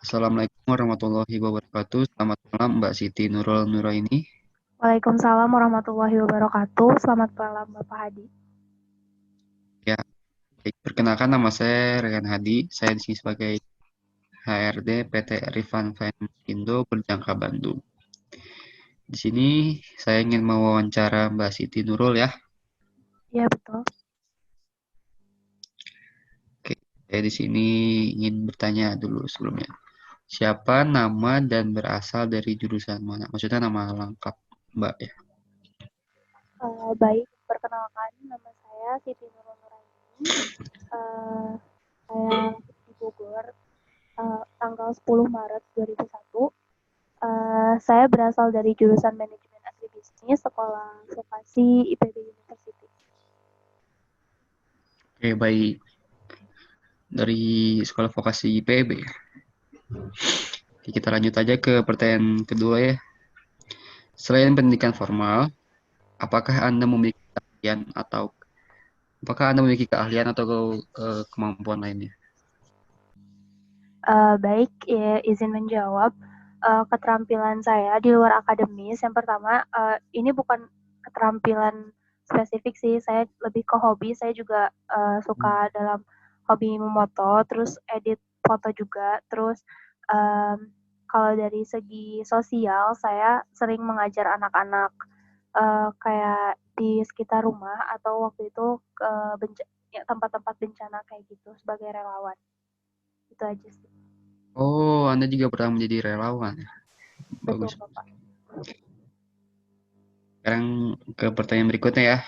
Assalamualaikum warahmatullahi wabarakatuh. Selamat malam Mbak Siti Nurul Nuraini. Waalaikumsalam warahmatullahi wabarakatuh. Selamat malam Bapak Hadi. Ya, baik. Perkenalkan nama saya Rehan Hadi. Saya di sini sebagai HRD PT Rifan Finance Indo berjangka Bandung. Di sini saya ingin mewawancara Mbak Siti Nurul ya. Iya betul. Oke, saya di sini ingin bertanya dulu sebelumnya. Siapa nama dan berasal dari jurusan mana? Maksudnya nama lengkap Mbak ya. Baik, perkenalkan nama saya Siti Nurul Nuraini. Uh, saya di Bogor, tanggal 10 Maret 2001. Saya berasal dari jurusan Manajemen Agribisnis, Sekolah Vokasi IPB University. Oke, baik. Dari Sekolah Vokasi IPB. Oke, kita lanjut aja ke pertanyaan kedua ya. Selain pendidikan formal, apakah Anda memiliki keahlian atau kemampuan lainnya? Baik, ya, izin menjawab. Keterampilan saya di luar akademis, yang pertama, ini bukan keterampilan spesifik sih, saya lebih ke hobi. Saya juga suka dalam hobi memoto, terus edit foto juga. Terus um, kalau dari segi sosial, saya sering mengajar anak-anak kayak di sekitar rumah atau waktu itu ke ya, tempat-tempat bencana kayak gitu sebagai relawan. Itu aja sih. Oh, Anda juga pernah menjadi relawan ya? Betul, Bagus. Bapak. Sekarang ke pertanyaan berikutnya ya.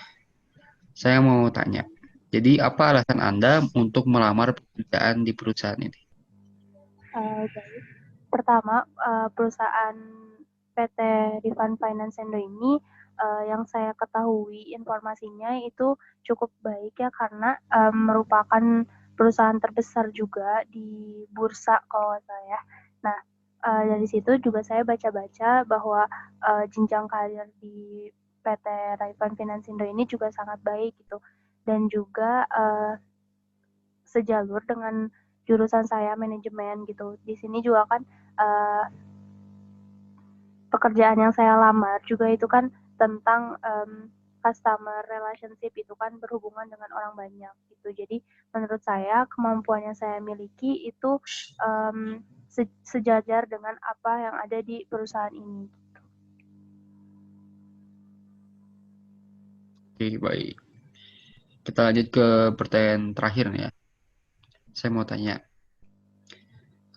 Saya mau tanya. Jadi, apa alasan Anda untuk melamar pekerjaan di perusahaan ini? Baik. Pertama, perusahaan PT Rifan Finance Indo ini yang saya ketahui informasinya itu cukup baik ya karena merupakan perusahaan terbesar juga di bursa kalau saya. Nah, dari situ juga saya baca-baca bahwa jenjang karir di PT Rifan Finance Indo ini juga sangat baik gitu dan juga sejalur dengan jurusan saya manajemen gitu. Di sini juga kan pekerjaan yang saya lamar juga itu kan tentang customer relationship itu kan berhubungan dengan orang banyak gitu. Jadi menurut saya kemampuan yang saya miliki itu sejajar dengan apa yang ada di perusahaan ini. Oke, baik. Kita lanjut ke pertanyaan terakhir nih ya. Saya mau tanya,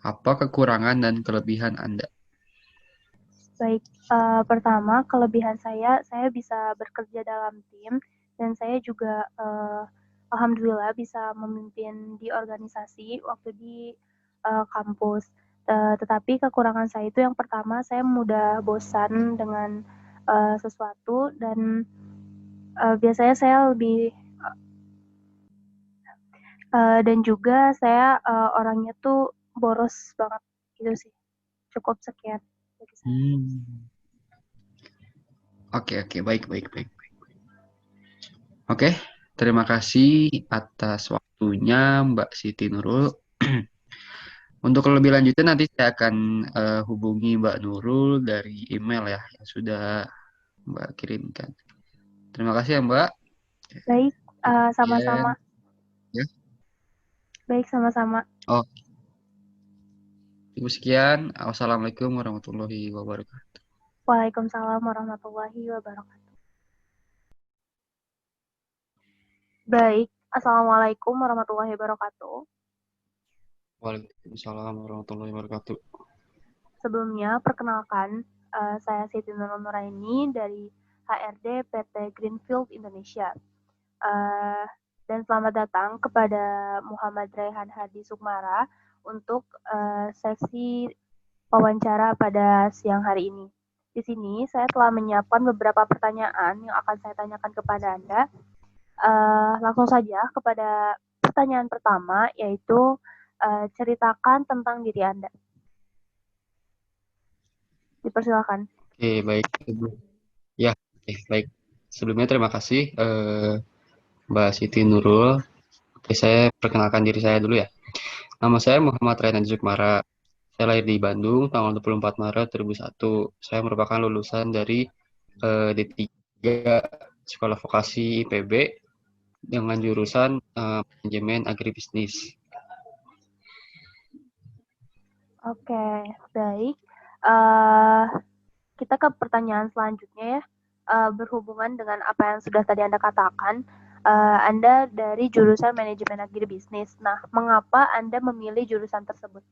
apa kekurangan dan kelebihan Anda? Baik, pertama kelebihan saya bisa bekerja dalam tim dan saya juga alhamdulillah bisa memimpin di organisasi waktu di kampus. Tetapi kekurangan saya itu yang pertama saya mudah bosan dengan sesuatu dan biasanya saya lebih dan juga saya orangnya tuh boros banget gitu sih. Cukup sekian bagi saya. Hmm. Oke, oke, baik, baik, baik. Oke, terima kasih atas waktunya Mbak Siti Nurul. Untuk lebih lanjutnya nanti saya akan hubungi Mbak Nurul dari email ya yang sudah Mbak kirimkan. Terima kasih ya Mbak. Baik, Sekian. sama-sama. Ya. Baik, sama-sama. Oh, cukup sekian. Wassalamualaikum warahmatullahi wabarakatuh. Waalaikumsalam warahmatullahi wabarakatuh. Baik, Assalamualaikum warahmatullahi wabarakatuh. Waalaikumsalam warahmatullahi wabarakatuh. Sebelumnya, perkenalkan, saya Siti Nurul Nuraini dari HRD PT Greenfield Indonesia. Eh, dan selamat datang kepada Muhammad Raihan Hadi Sukmara untuk sesi wawancara pada siang hari ini. Di sini saya telah menyiapkan beberapa pertanyaan yang akan saya tanyakan kepada Anda. Langsung saja kepada pertanyaan pertama, yaitu ceritakan tentang diri Anda. Dipersilakan. Oke, baik. Ya, oke, baik. Sebelumnya terima kasih Mbak Siti Nurul. Oke, saya perkenalkan diri saya dulu ya. Nama saya Muhammad Raihan Sukmara. Saya lahir di Bandung tanggal 24 Maret 2001. Saya merupakan lulusan dari D3 Sekolah Vokasi IPB dengan jurusan manajemen agribisnis. Oke, baik. Eh, kita ke pertanyaan selanjutnya ya. Berhubungan dengan apa yang sudah tadi Anda katakan, Anda dari jurusan manajemen agribisnis. Nah, mengapa Anda memilih jurusan tersebut?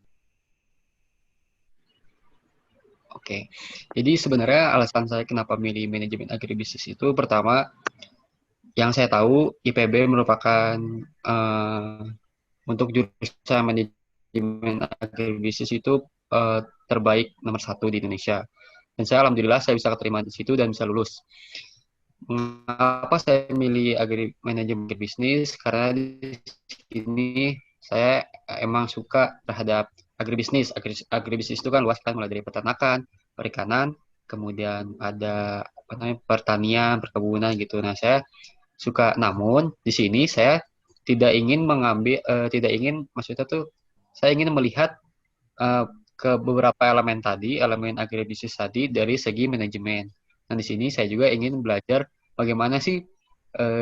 Oke, jadi sebenarnya alasan saya kenapa milih manajemen agribisnis itu pertama, yang saya tahu IPB merupakan uh, untuk jurusan manajemen agribisnis itu terbaik nomor 1 di Indonesia. Dan saya alhamdulillah saya bisa keterima di situ dan bisa lulus. Mengapa saya milih manajemen agribisnis? Karena di sini saya emang suka terhadap agribisnis. Agribisnis itu kan luas kan, mulai dari peternakan, perikanan, kemudian ada apa namanya pertanian, perkebunan gitu. Nah, saya suka. Namun di sini saya tidak ingin tidak ingin maksudnya tuh saya ingin melihat eh, ke beberapa elemen tadi, elemen agribisnis tadi dari segi manajemen. Nah, di sini saya juga ingin belajar bagaimana sih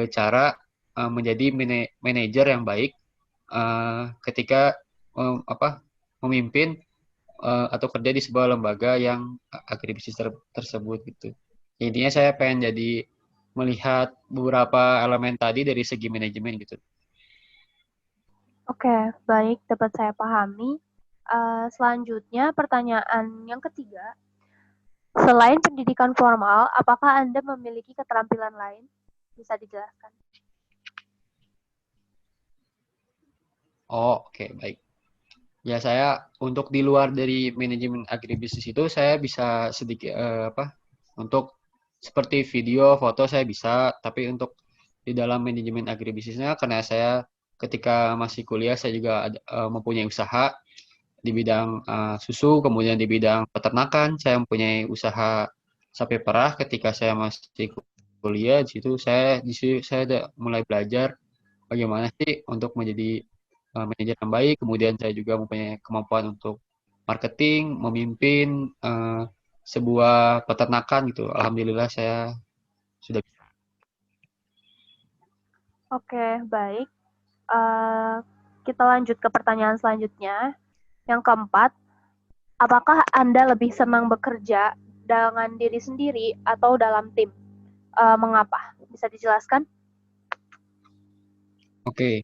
cara menjadi manajer yang baik ketika apa memimpin atau kerja di sebuah lembaga yang agribisnis tersebut gitu. Intinya saya pengen jadi melihat beberapa elemen tadi dari segi manajemen gitu. Oke, baik, dapat saya pahami. Selanjutnya, pertanyaan yang ketiga. Selain pendidikan formal, apakah Anda memiliki keterampilan lain? Bisa dijelaskan. Oh, oke, baik. Ya, saya untuk di luar dari manajemen agribisnis itu saya bisa sedikit untuk seperti video, foto saya bisa, tapi untuk di dalam manajemen agribisnisnya karena saya ketika masih kuliah saya juga mempunyai usaha di bidang susu, kemudian di bidang peternakan saya mempunyai usaha sapi perah ketika saya masih kuliah. Di situ saya ada mulai belajar bagaimana sih untuk menjadi manajer yang baik. Kemudian saya juga mempunyai kemampuan untuk marketing, memimpin sebuah peternakan gitu. Alhamdulillah saya sudah. Oke, baik. Uh, kita lanjut ke pertanyaan selanjutnya. Yang keempat, apakah Anda lebih senang bekerja dengan diri sendiri atau dalam tim? Mengapa? Bisa dijelaskan? Oke,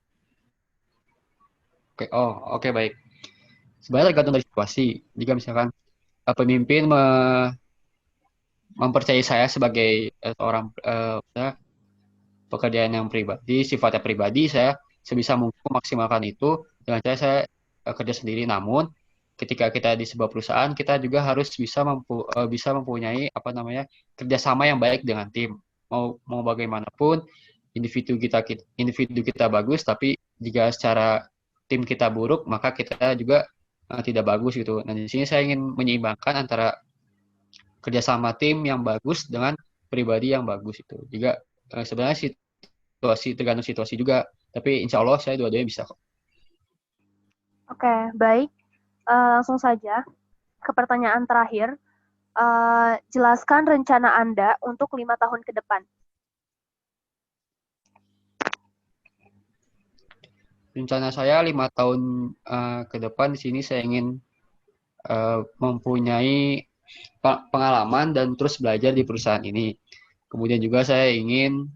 oke, oh oke baik. Sebenarnya tergantung dari situasi. Jika misalkan pemimpin mempercayai saya sebagai seorang pekerjaan yang pribadi, sifatnya pribadi, saya sebisa mungkin memaksimalkan itu dengan cara saya kerja sendiri. Namun, ketika kita di sebuah perusahaan, kita juga harus bisa mempunyai apa namanya kerjasama yang baik dengan tim. Mau bagaimanapun individu kita bagus, tapi jika secara tim kita buruk, maka kita juga tidak bagus gitu. Nah, di sini saya ingin menyeimbangkan antara kerjasama tim yang bagus dengan pribadi yang bagus itu. Juga sebenarnya tergantung situasi juga. Tapi insya Allah saya dua-duanya bisa kok. Oke, baik. Langsung saja ke pertanyaan terakhir. Jelaskan rencana Anda untuk 5 tahun ke depan. Rencana saya 5 tahun ke depan di sini saya ingin mempunyai pengalaman dan terus belajar di perusahaan ini. Kemudian juga saya ingin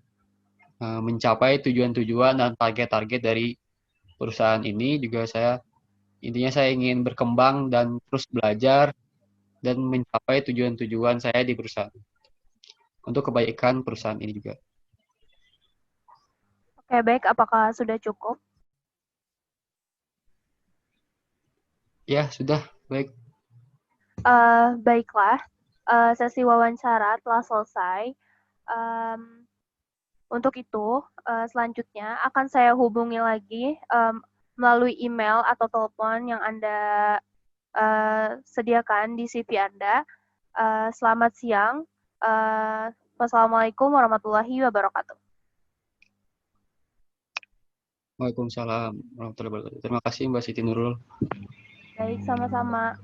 mencapai tujuan-tujuan dan target-target dari perusahaan ini. Juga intinya saya ingin berkembang dan terus belajar dan mencapai tujuan-tujuan saya di perusahaan untuk kebaikan perusahaan ini juga. Oke, baik. Apakah sudah cukup? Ya, sudah. Baik. Baiklah. Sesi wawancara telah selesai. Untuk itu, selanjutnya akan saya hubungi lagi melalui email atau telepon yang Anda sediakan di CV Anda. Selamat siang. Wassalamualaikum warahmatullahi wabarakatuh. Waalaikumsalam warahmatullahi wabarakatuh. Terima kasih Mbak Siti Nurul. Baik, sama-sama.